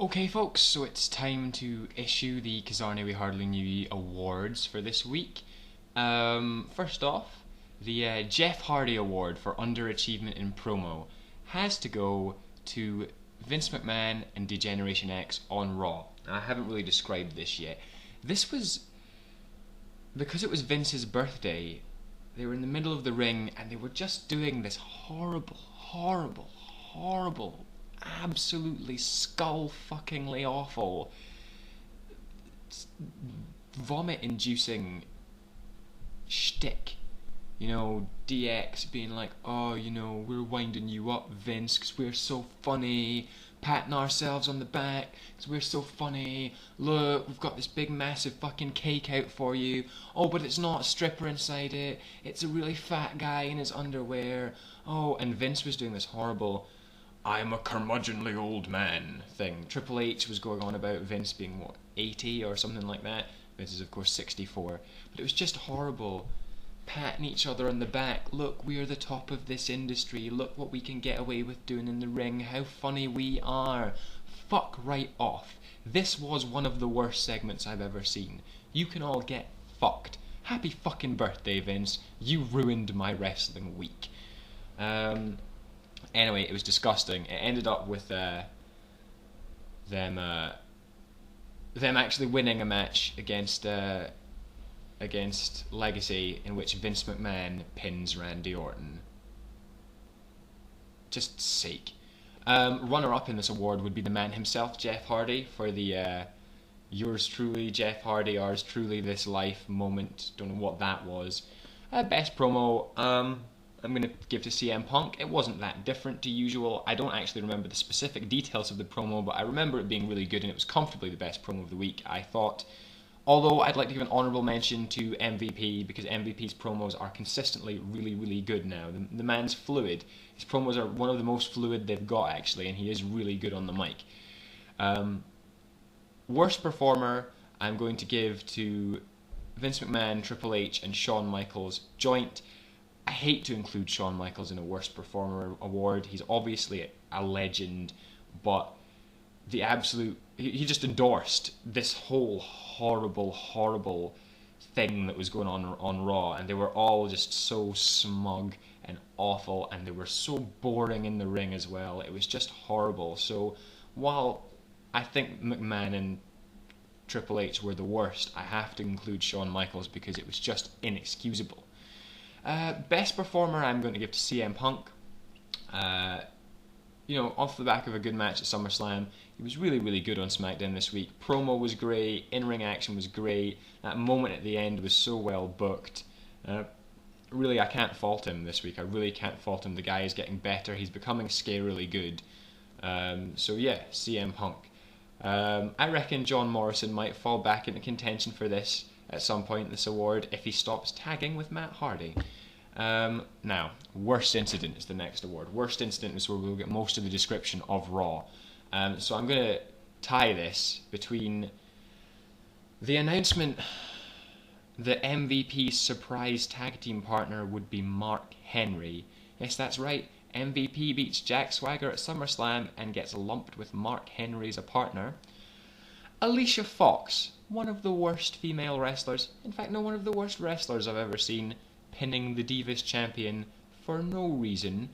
Okay folks, so it's time to issue the Kazarne We Hardly Knew Ye awards for this week. First off, the Jeff Hardy Award for Underachievement in Promo has to go to Vince McMahon and Degeneration X on Raw. I haven't really described this yet. This was, because it was Vince's birthday, they were in the middle of the ring and they were just doing this horrible, absolutely skull-fuckingly awful, vomit-inducing shtick. You know, DX being like, oh, you know, we're winding you up, Vince, because we're so funny, patting ourselves on the back, because we're so funny, look, we've got this big massive fucking cake out for you, oh, but it's not a stripper inside it, it's a really fat guy in his underwear, oh, and Vince was doing this horrible, I'm a curmudgeonly old man thing. Triple H was going on about Vince being, what, 80 or something like that, Vince is of course 64, but it was just horrible. Patting each other on the back, look, we're the top of this industry, look what we can get away with doing in the ring, how funny we are. Fuck right off. This was one of the worst segments I've ever seen. You can all get fucked. Happy fucking birthday, Vince. You ruined my wrestling week. Anyway, it was disgusting. It ended up with them actually winning a match against Legacy, in which Vince McMahon pins Randy Orton. Just sake. Runner-up in this award would be the man himself, Jeff Hardy, for the yours truly, Jeff Hardy, ours truly, this life moment. Don't know what that was. Best promo, I'm going to give to CM Punk. It wasn't that different to usual. I don't actually remember the specific details of the promo, but I remember it being really good, and it was comfortably the best promo of the week, I thought. Although I'd like to give an honourable mention to MVP, because MVP's promos are consistently really good now. The man's fluid. His promos are one of the most fluid they've got, actually, and he is really good on the mic. Worst performer, I'm going to give to Vince McMahon, Triple H, and Shawn Michaels joint. I hate to include Shawn Michaels in a worst performer award. He's obviously a legend, but the absolute... He just endorsed this whole horrible thing that was going on Raw, and they were all just so smug and awful, and they were so boring in the ring as well. It was just horrible. So while I think McMahon and Triple H were the worst, I have to include Shawn Michaels because it was just inexcusable. Best performer, I'm going to give to CM Punk. You know, off the back of a good match at SummerSlam, he was really good on Smackdown this week. Promo was great, in-ring action was great, that moment at the end was so well booked. Really, I can't fault him this week. I really can't fault him. The guy is getting better. He's becoming scarily good. So yeah, CM Punk. I reckon John Morrison might fall back into contention for this at some point, this award, if he stops tagging with Matt Hardy. Now, Worst Incident is the next award. Worst Incident is where we'll get most of the description of Raw. So I'm going to tie this between the announcement that MVP's surprise tag team partner would be Mark Henry. Yes, that's right. MVP beats Jack Swagger at SummerSlam and gets lumped with Mark Henry as a partner. Alicia Fox, one of the worst female wrestlers, in fact, no, one of the worst wrestlers I've ever seen, pinning the Divas Champion for no reason.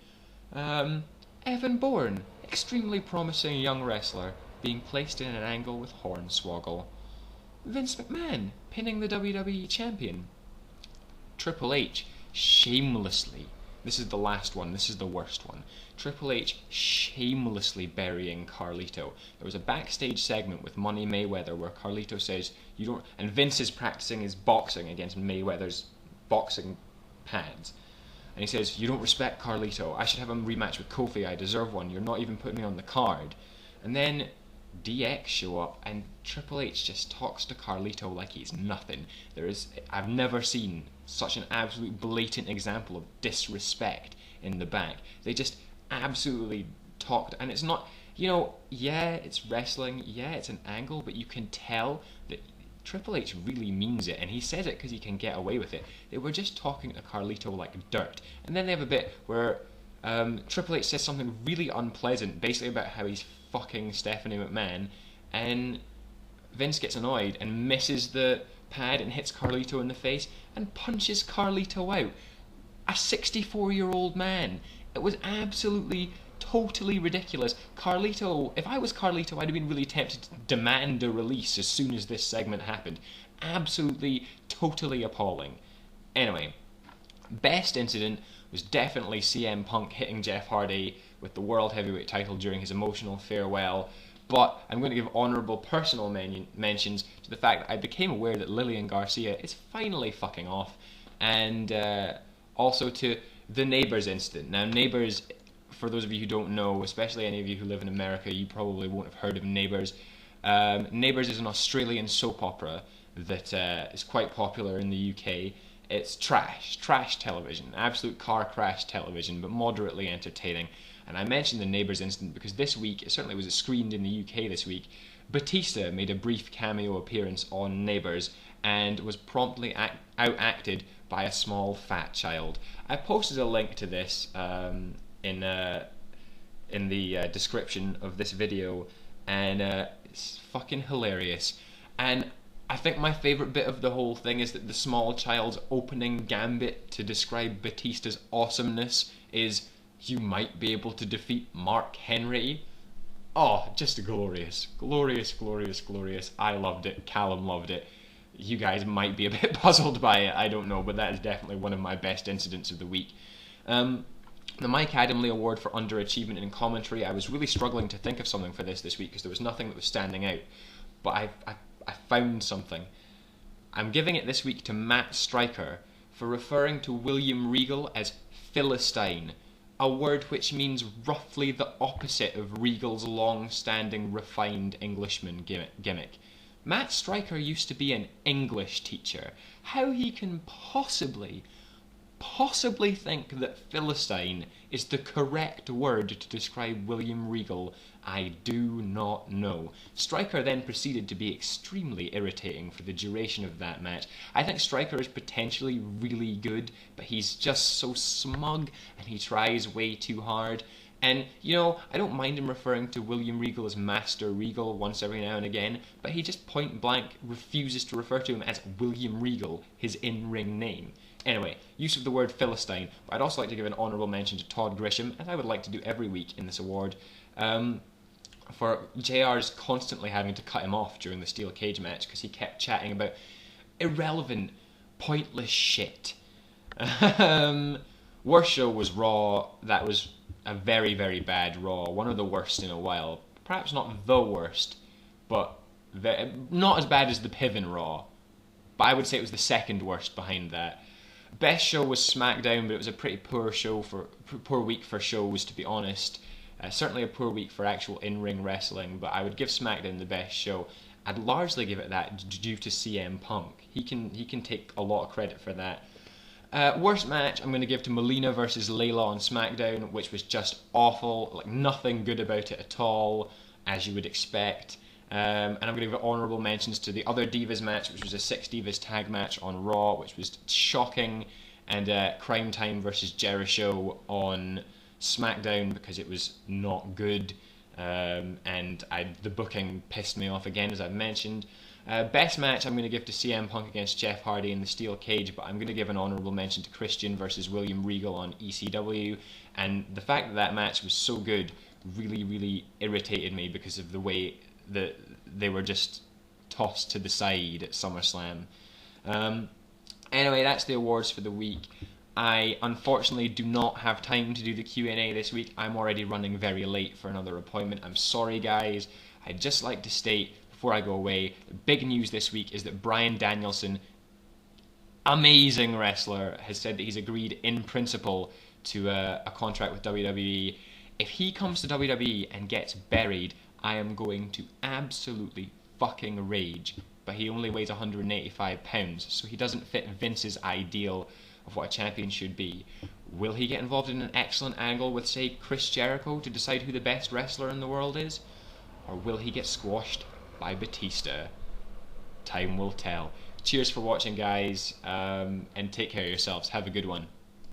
Evan Bourne, extremely promising young wrestler, being placed in an angle with Hornswoggle. Vince McMahon, pinning the WWE Champion. Triple H, shamelessly, this is the last one, this is the worst one, Triple H shamelessly burying Carlito. There was a backstage segment with Money Mayweather where Carlito says, you don't, and Vince is practicing his boxing against Mayweather's boxing pads. And he says, you don't respect Carlito. I should have a rematch with Kofi. I deserve one. You're not even putting me on the card. And then DX show up and Triple H just talks to Carlito like he's nothing. I've never seen such an absolute blatant example of disrespect in the back. They just absolutely talked, and it's not, you know, yeah, it's wrestling, yeah, it's an angle, but you can tell that Triple H really means it, and he says it because he can get away with it. They were just talking to Carlito like dirt. And then they have a bit where Triple H says something really unpleasant, basically about how he's fucking Stephanie McMahon, and Vince gets annoyed and misses the pad and hits Carlito in the face and punches Carlito out. A 64-year-old man. It was absolutely, totally ridiculous. Carlito, if I was Carlito, I'd have been really tempted to demand a release as soon as this segment happened. Absolutely, totally appalling. Anyway, best incident was definitely CM Punk hitting Jeff Hardy with the World Heavyweight title during his emotional farewell. But I'm going to give honourable personal mentions to the fact that I became aware that Lillian Garcia is finally fucking off, and also to the Neighbours incident. Now, Neighbours, for those of you who don't know, especially any of you who live in America, you probably won't have heard of Neighbours. Neighbours is an Australian soap opera that is quite popular in the UK. It's trash television, absolute car crash television, but moderately entertaining. And I mentioned the Neighbours incident because this week, it certainly was screened in the UK this week, Batista made a brief cameo appearance on Neighbours and was promptly out-acted by a small fat child. I posted a link to this in the description of this video, and it's fucking hilarious. And I think my favourite bit of the whole thing is that the small child's opening gambit to describe Batista's awesomeness is, "You might be able to defeat Mark Henry." Oh, just glorious. Glorious, glorious, glorious. I loved it. Callum loved it. You guys might be a bit puzzled by it, I don't know, but that is definitely one of my best incidents of the week. The Mike ADAMLE Award for Underachievement in Commentary, I was really struggling to think of something for this week because there was nothing that was standing out. But I found something. I'm giving it this week to Matt Stryker for referring to William Regal as Philistine, a word which means roughly the opposite of Regal's long-standing refined Englishman gimmick. Matt Stryker used to be an English teacher. How he can possibly think that Philistine is the correct word to describe William Regal, I do not know. Stryker then proceeded to be extremely irritating for the duration of that match. I think Stryker is potentially really good, but he's just so smug and he tries way too hard. And, you know, I don't mind him referring to William Regal as Master Regal once every now and again, but he just point blank refuses to refer to him as William Regal, his in-ring name. Anyway, use of the word Philistine, but I'd also like to give an honourable mention to Todd Grisham, as I would like to do every week in this award, for JR's constantly having to cut him off during the steel cage match because he kept chatting about irrelevant, pointless shit. Worst show was Raw. That was a very, very bad Raw, one of the worst in a while. Perhaps not the worst, but not as bad as the Piven Raw, but I would say it was the second worst behind that. Best show was Smackdown, but it was a pretty poor week for shows, to be honest. Certainly a poor week for actual in-ring wrestling, but I would give Smackdown the best show. I'd largely give it that due to CM Punk. He can take a lot of credit for that. Worst match I'm going to give to Melina versus Layla on SmackDown, which was just awful, like nothing good about it at all, as you would expect. And I'm going to give honourable mentions to the other Divas match, which was a 6 Divas tag match on Raw, which was shocking, and Cryme Tyme versus Jerishow on SmackDown because it was not good, and the booking pissed me off again, as I've mentioned. Best match I'm going to give to CM Punk against Jeff Hardy in the steel cage, but I'm going to give an honourable mention to Christian versus William Regal on ECW, and the fact that that match was so good really, really irritated me because of the way that they were just tossed to the side at SummerSlam. Anyway, that's the awards for the week. I unfortunately do not have time to do the Q&A this week. I'm already running very late for another appointment. I'm sorry, guys. I'd just like to state before I go away, the big news this week is that Bryan Danielson, amazing wrestler, has said that he's agreed in principle to a contract with WWE. If he comes to WWE and gets buried, I am going to absolutely fucking rage. But he only weighs 185 pounds, so he doesn't fit Vince's ideal of what a champion should be. Will he get involved in an excellent angle with, say, Chris Jericho to decide who the best wrestler in the world is? Or will he get squashed by Batista? Time will tell. Cheers for watching, guys, and take care of yourselves. Have a good one.